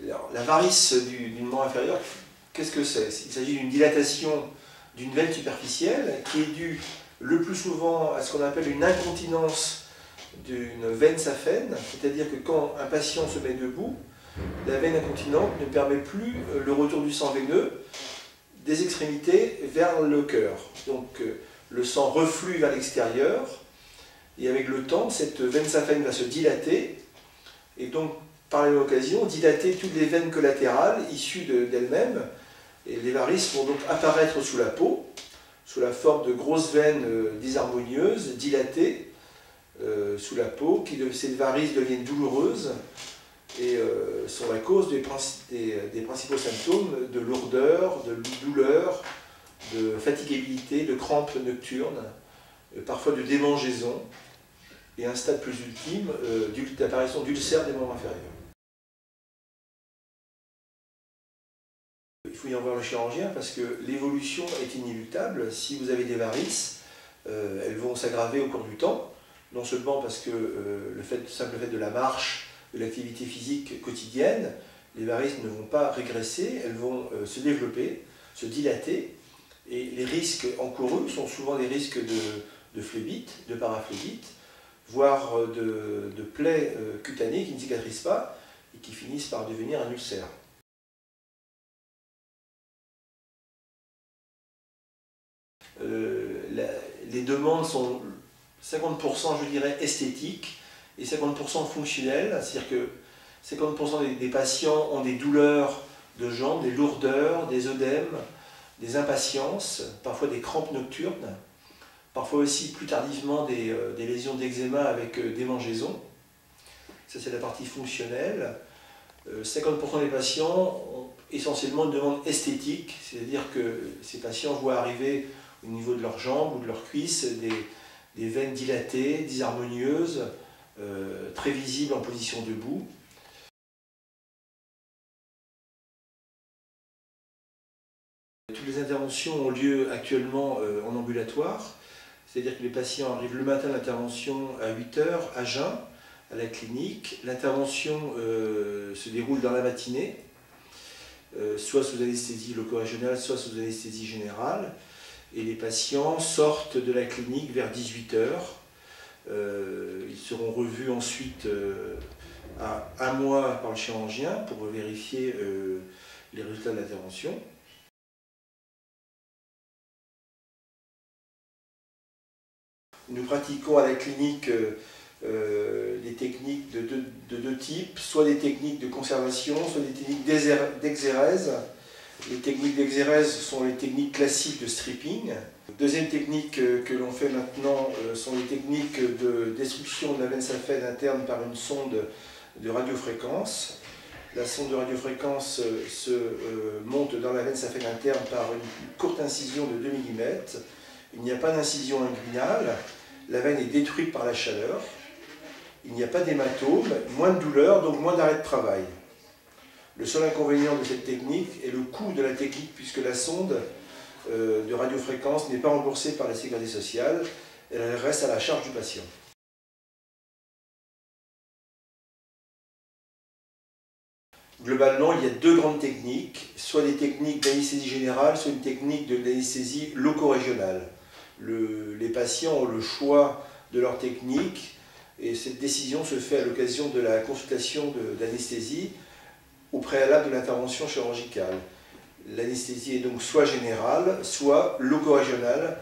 Alors, la varice du membre inférieur, qu'est-ce que c'est? Il s'agit d'une dilatation d'une veine superficielle qui est due le plus souvent à ce qu'on appelle une incontinence d'une veine saphène, c'est-à-dire que quand un patient se met debout, la veine incontinente ne permet plus le retour du sang veineux des extrémités vers le cœur. Donc le sang reflue vers l'extérieur et avec le temps, cette veine saphène va se dilater et donc par la même occasion dilater toutes les veines collatérales issues d'elles-mêmes. Et les varices vont donc apparaître sous la peau, sous la forme de grosses veines disharmonieuses, dilatées sous la peau, ces varices deviennent douloureuses et sont la cause des principaux symptômes de lourdeur, de douleur, de fatigabilité, de crampes nocturnes, parfois de démangeaison, et un stade plus ultime d'apparition d'ulcères des membres inférieurs. Il faut y en voir le chirurgien parce que l'évolution est inéluctable. Si vous avez des varices, elles vont s'aggraver au cours du temps, non seulement parce que le simple fait de la marche, de l'activité physique quotidienne, les varices ne vont pas régresser, elles vont se développer, se dilater, et les risques encourus sont souvent des risques de phlébite, de paraphlébite, voire de plaies cutanées qui ne cicatrisent pas et qui finissent par devenir un ulcère. Les demandes sont 50% je dirais esthétiques et 50% fonctionnelles, c'est-à-dire que 50% des patients ont des douleurs de jambes, des lourdeurs, des œdèmes, des impatiences, parfois des crampes nocturnes, parfois aussi plus tardivement des lésions d'eczéma avec démangeaison. Ça c'est la partie fonctionnelle. 50% des patients ont essentiellement une demande esthétique, c'est-à-dire que ces patients voient arriver au niveau de leurs jambes ou de leurs cuisses des veines dilatées, disharmonieuses, très visibles en position debout. Toutes les interventions ont lieu actuellement en ambulatoire, c'est-à-dire que les patients arrivent le matin à l'intervention à 8 h à jeun, à la clinique. L'intervention se déroule dans la matinée, soit sous anesthésie loco-régionale, soit sous anesthésie générale. Et les patients sortent de la clinique vers 18 h. Ils seront revus ensuite à 1 mois par le chirurgien pour vérifier les résultats de l'intervention. Nous pratiquons à la clinique des techniques de deux types, soit des techniques de conservation, soit des techniques d'exérèse. Les techniques d'exérèse sont les techniques classiques de stripping. Deuxième technique que l'on fait maintenant sont les techniques de destruction de la veine saphène interne par une sonde de radiofréquence. La sonde de radiofréquence se monte dans la veine saphène interne par une courte incision de 2 mm. Il n'y a pas d'incision inguinale. La veine est détruite par la chaleur. Il n'y a pas d'hématome, moins de douleur, donc moins d'arrêt de travail. Le seul inconvénient de cette technique est le coût de la technique, puisque la sonde de radiofréquence n'est pas remboursée par la sécurité sociale, elle reste à la charge du patient. Globalement, il y a deux grandes techniques, soit des techniques d'anesthésie générale, soit une technique d'anesthésie loco-régionale. Les patients ont le choix de leur technique, et cette décision se fait à l'occasion de la consultation d'anesthésie au préalable de l'intervention chirurgicale. L'anesthésie est donc soit générale, soit loco-régionale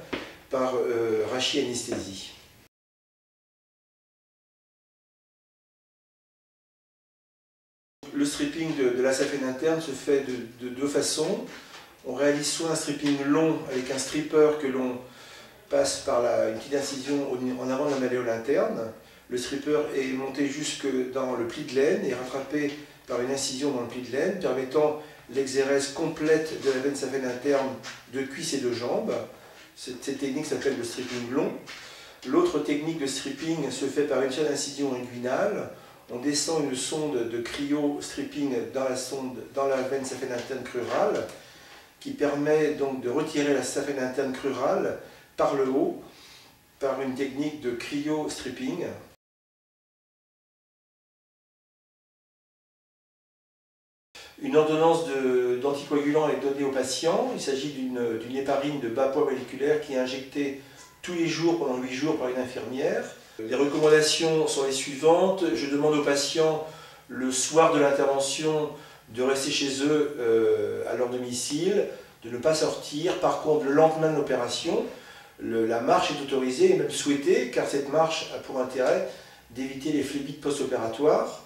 par rachianesthésie. Le stripping de la saphène interne se fait de deux façons. On réalise soit un stripping long avec un stripper que l'on passe par une petite incision en avant de la malléole interne. Le stripper est monté jusque dans le pli de laine et rattrapé par une incision dans le pli de laine, permettant l'exérèse complète de la veine saphène interne de cuisse et de jambes. Cette technique s'appelle le stripping long. L'autre technique de stripping se fait par une seule incision inguinale. On descend une sonde de cryo-stripping dans la veine saphène interne crurale, qui permet donc de retirer la saphène interne crurale par le haut, par une technique de cryo-stripping. Une ordonnance d'anticoagulant est donnée au patient. Il s'agit d'une héparine de bas poids moléculaire qui est injectée tous les jours pendant 8 jours par une infirmière. Les recommandations sont les suivantes. Je demande aux patients le soir de l'intervention de rester chez eux à leur domicile, de ne pas sortir. Par contre, le lendemain de l'opération, la marche est autorisée et même souhaitée, car cette marche a pour intérêt d'éviter les phlébites post-opératoires.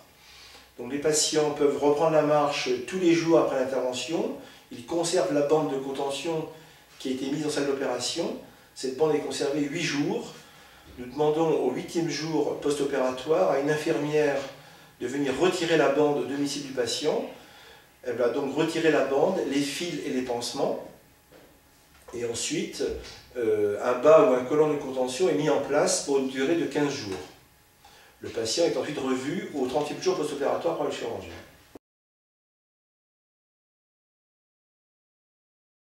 Donc les patients peuvent reprendre la marche tous les jours après l'intervention. Ils conservent la bande de contention qui a été mise en salle d'opération. Cette bande est conservée 8 jours. Nous demandons au 8e jour post-opératoire à une infirmière de venir retirer la bande au domicile du patient. Elle va donc retirer la bande, les fils et les pansements. Et ensuite, un bas ou un collant de contention est mis en place pour une durée de 15 jours. Le patient est ensuite revu au 30e jour post-opératoire par le chirurgien.